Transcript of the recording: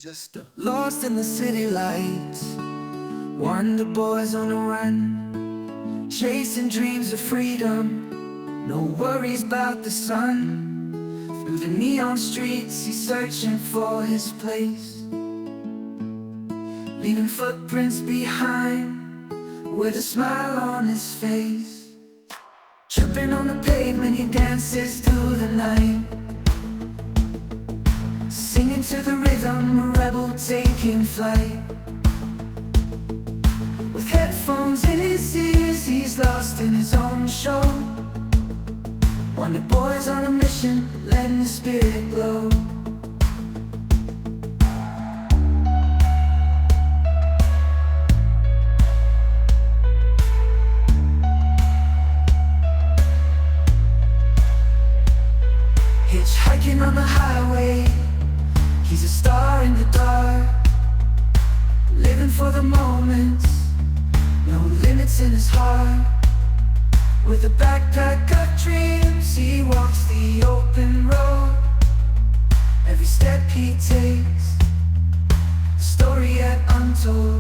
Just lost in the city lights, wonder boys on the run, chasing dreams of freedom, no worries about the sun. Through the neon streets he's searching for his place, leaving footprints behind with a smile on his face. Tripping on the pavement he dances through the night, singing to the rhythm, a rebel taking flight. With headphones in his ears, he's lost in his own show. Wonder boys on a mission, letting the spirit glow. Hitchhiking on the highway, he's a star in the dark, living for the moments, no limits in his heart. With a backpack of dreams, he walks the open road. Every step he takes, a story yet untold.